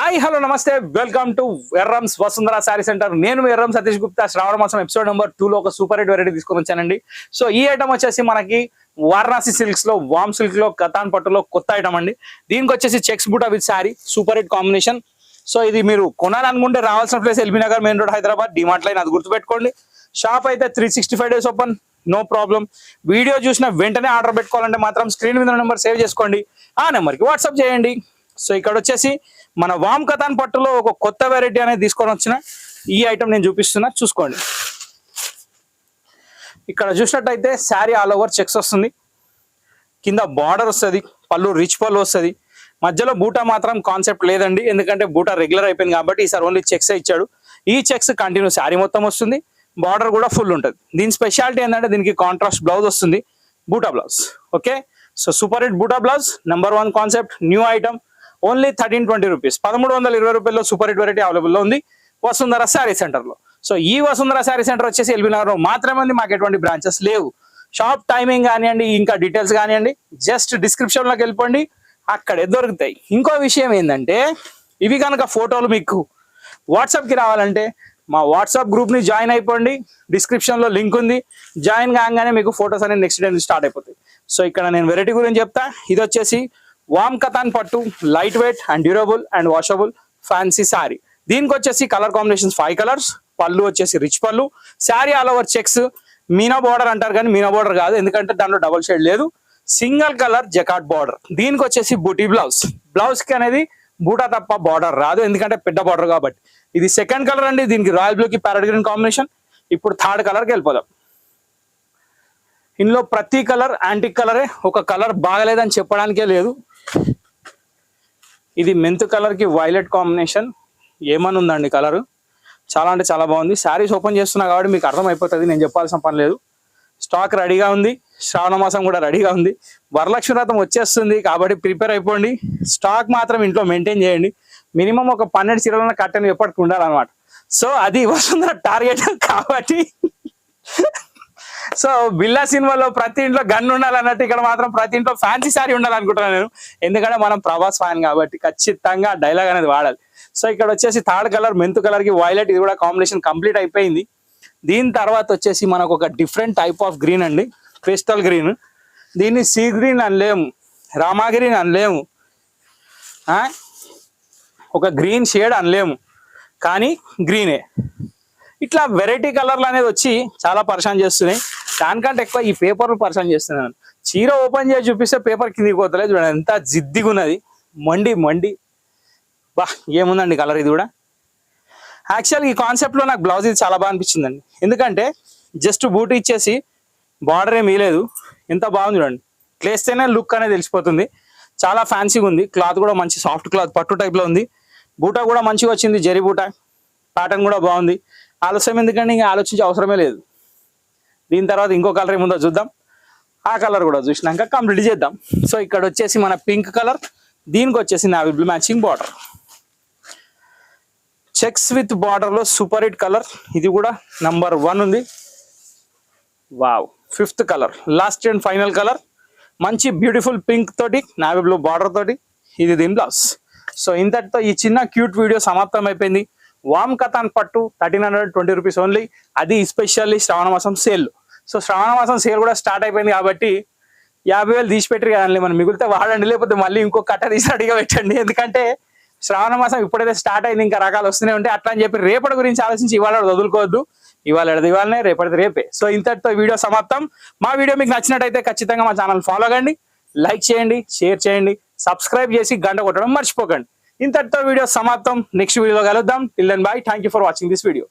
Hi hello నమస్తే welcome to Erram's Vasundhara saree centre. నేను మీ ఎర్రం సతీష్ గుప్తా. శ్రావణమాసం ఎపిసోడ్ నెంబర్ 2 లో ఒక సూపర్ హిట్ వెరైటీ తీసుకొని వచ్చానండి. సో ఈ ఐటమ్ వచ్చేసి మనకి వారణాసి సిల్క్స్ లో, వామ్ సిల్క్ లో, కథాన్ పట్టులో కొత్త ఐటమ్ అండి. దీనికి వచ్చేసి చెక్స్ బూటా with sari, super hit combination. So ఇది మీరు కొనాలనుకుంటే రావాల్సిన place LB Nagar main road Hyderabad, DMart line, అది గుర్తుపెట్టుకోండి. షాప్ అయితే 365 days open, no problem. Video చూసిన వెంటనే ఆర్డర్ పెట్టుకోవాలంటే మాత్రం స్క్రీన్ మీద నెంబర్ సేవ్ చేసుకోండి, ఆ నెంబర్కి వాట్సాప్ చేయండి. సో ఇక్కడ వచ్చేసి మన వామ్ కథాన్ పట్టులో ఒక కొత్త వెరైటీ అనేది తీసుకొని వచ్చిన ఈ ఐటమ్ నేను చూపిస్తున్నా, చూసుకోండి. ఇక్కడ చూసినట్టయితే శారీ ఆల్ ఓవర్ చెక్స్ వస్తుంది, కింద బార్డర్ వస్తుంది, పళ్ళు రిచ్ పళ్ళు వస్తుంది. మధ్యలో బూటా మాత్రం కాన్సెప్ట్ లేదండి, ఎందుకంటే బూటా రెగ్యులర్ అయిపోయింది కాబట్టి ఈసారి ఓన్లీ చెక్స్ ఇచ్చాడు. ఈ చెక్స్ కంటిన్యూ శారీ మొత్తం వస్తుంది, బార్డర్ కూడా ఫుల్ ఉంటుంది. దీని స్పెషాలిటీ ఏంటంటే దీనికి కాంట్రాస్ట్ బ్లౌజ్ వస్తుంది, బూటా blouse. Okay, so super hit బూటా blouse, #1 concept, new item. Only 1320 rupees, 1320 రూపాయల్లో సూపర్ హిట్ వెరైటీ అవైలబుల్లో ఉంది వసుంధర శారీ సెంటర్ లో. సో ఈ వసుంధర శారీ సెంటర్ వచ్చేసి ఎల్బీ నగర్ లో మాత్రమే ఉంది, మాకు ఎటువంటి బ్రాంచెస్ లేవు. షాప్ టైమింగ్ కానివ్వండి, ఇంకా డీటెయిల్స్ కానివ్వండి, జస్ట్ డిస్క్రిప్షన్ లోకి వెళ్ళిపోండి, అక్కడే దొరుకుతాయి. ఇంకో విషయం ఏంటంటే ఇవి కనుక ఫోటోలు మీకు వాట్సాప్ కి రావాలంటే మా వాట్సాప్ గ్రూప్ ని జాయిన్ అయిపోండి, డిస్క్రిప్షన్ లో లింక్ ఉంది. జాయిన్ కాగానే మీకు ఫోటోస్ అనేది నెక్స్ట్ డే స్టార్ట్ అయిపోతాయి. సో ఇక్కడ నేను వెరైటీ గురించి చెప్తా. ఇది వచ్చేసి వామ్ కథాన్ పట్టు, light weight and durable and washable fancy sari. దీనికి వచ్చేసి కలర్ కాంబినేషన్స్ 5 కలర్స్, పళ్ళు వచ్చేసి రిచ్ పళ్ళు, sari all over checks. Meena border అంటారు కానీ మీనా బార్డర్ కాదు, ఎందుకంటే దాంట్లో డబుల్ షేడ్ లేదు, సింగిల్ కలర్ జకాట్ బార్డర్. దీనికి వచ్చేసి బూటీ బ్లౌజ్. బ్లౌజ్ కి అనేది బూటా తప్ప బార్డర్ రాదు, ఎందుకంటే పెద్ద బార్డర్ కాబట్టి. ఇది సెకండ్ కలర్ అండి, దీనికి రాయల్ బ్లూ కి ప్యారెట్ గ్రీన్ కాంబినేషన్. ఇప్పుడు థర్డ్ కలర్కి వెళ్ళిపోదాం. ఇందులో ప్రతి కలర్ యాంటిక్ కలరే, ఒక కలర్ బాగలేదని చెప్పడానికే లేదు. ఇది మెంత్ కలర్ కి వైలెట్ కాంబినేషన్, ఏమని ఉందండి కలర్, చాలా అంటే చాలా బాగుంది. శారీస్ ఓపెన్ చేస్తున్నా కాబట్టి మీకు అర్థమైపోతుంది, నేను చెప్పాల్సిన పని లేదు. స్టాక్ రెడీగా ఉంది, శ్రావణ మాసం కూడా రెడీగా ఉంది, వరలక్ష్మి వ్రతం వచ్చేస్తుంది కాబట్టి ప్రిపేర్ అయిపోండి. స్టాక్ మాత్రం ఇంట్లో మెయింటైన్ చేయండి, మినిమం ఒక 12 చీరల కట్టెను ఎప్పటికి ఉండాలన్నమాట. సో అది వస్తుందా టార్గెట్ కాబట్టి. సో బిల్లా సినిమాలో ప్రతి ఇంట్లో గన్ ఉండాలన్నట్టు ఇక్కడ మాత్రం ప్రతి ఇంట్లో ఫ్యాన్సీ శారీ ఉండాలనుకుంటున్నాను నేను, ఎందుకంటే మనం ప్రభాస్ ఫ్యాన్ కాబట్టి ఖచ్చితంగా డైలాగ్ అనేది వాడాలి. సో ఇక్కడ వచ్చేసి థర్డ్ కలర్ మెంత్ కలర్ కి వైలెట్, ఇది కూడా కాంబినేషన్ కంప్లీట్ అయిపోయింది. దీని తర్వాత వచ్చేసి మనకు ఒక డిఫరెంట్ టైప్ ఆఫ్ గ్రీన్ అండి, క్రిస్టల్ గ్రీన్. దీన్ని సీ గ్రీన్ అనలేము, రామా గ్రీన్ అనలేము, ఒక గ్రీన్ షేడ్ అనలేము, కానీ గ్రీనే. ఇట్లా వెరైటీ కలర్లు అనేది వచ్చి చాలా పరిశాన్ చేస్తున్నాయి. దానికంటే ఎక్కువ ఈ పేపర్లు పరిశాన్ చేస్తున్నాను. చీర ఓపెన్ చేసి చూపిస్తే పేపర్ కిందికి పోతలేదు, చూడండి ఎంత జిద్దిగా ఉన్నది, మండి మండి. బా ఏముందండి కలర్ ఇది కూడా. యాక్చువల్గా ఈ కాన్సెప్ట్లో నాకు బ్లౌజ్ ఇది చాలా బాగా అనిపించిందండి, ఎందుకంటే జస్ట్ బూట్ ఇచ్చేసి బార్డర్ ఏమీ లేదు, ఎంత బాగుంది చూడండి. క్లేస్తేనే లుక్ అనేది తెలిసిపోతుంది, చాలా ఫ్యాన్సీగా ఉంది. క్లాత్ కూడా మంచి సాఫ్ట్ క్లాత్, పట్టు టైప్లో ఉంది. బూటా కూడా మంచిగా వచ్చింది, జరీ బూటా, ప్యాటర్న్ కూడా బాగుంది. ఆలస్యం ఎందుకంటే ఇంకా ఆలోచించే అవసరమే లేదు. దీని తర్వాత ఇంకో కలర్ ఏముందో చూద్దాం, ఆ కలర్ కూడా చూసినాక కంప్లీట్ చేద్దాం. సో ఇక్కడ వచ్చేసి మన పింక్ కలర్, దీనికి వచ్చేసి navy blue matching border, checks with border లో సూపర్ హిట్ కలర్. ఇది కూడా #1 ఉంది. Wow, 5th colour, last and final colour. మంచి బ్యూటిఫుల్ పింక్ తోటి నావీ బ్లూ బార్డర్ తోటి, ఇది దీని బ్లౌజ్. సో ఇంతటితో ఈ చిన్న క్యూట్ వీడియో సమాప్తం అయిపోయింది. వామ్ కథాన్ పట్టు 1320 రూపీస్ ఓన్లీ, అది స్పెషల్లీ శ్రావణ మాసం సేల్. సో శ్రావణ మాసం సేల్ కూడా స్టార్ట్ అయిపోయింది కాబట్టి 50,000 తీసి పెట్టరు కదండి, మనం మిగిలితే వాడండి, లేకపోతే మళ్ళీ ఇంకో కట్ట తీసి రెడీగా పెట్టండి. ఎందుకంటే శ్రావణ మాసం ఇప్పుడైతే స్టార్ట్ అయింది, ఇంకా రకాలు వస్తూనే ఉంటాయి. అట్లా అని చెప్పి రేపటి గురించి ఆలోచించి ఇవాళ వదులుకోవద్దు, ఇవాళనే రేపటిది రేపే. సో ఇంతటితో వీడియో సమాప్తం. మా వీడియో మీకు నచ్చినట్టయితే ఖచ్చితంగా మా ఛానల్ ఫాలో కండి, లైక్ చేయండి, షేర్ చేయండి, సబ్స్క్రైబ్ చేసి గంట కొట్టడం మర్చిపోకండి. ఇంతటితో వీడియో సమాప్తం. నెక్స్ట్ వీడియోలో కలుద్దాం. Till then bye, thank you for watching this video.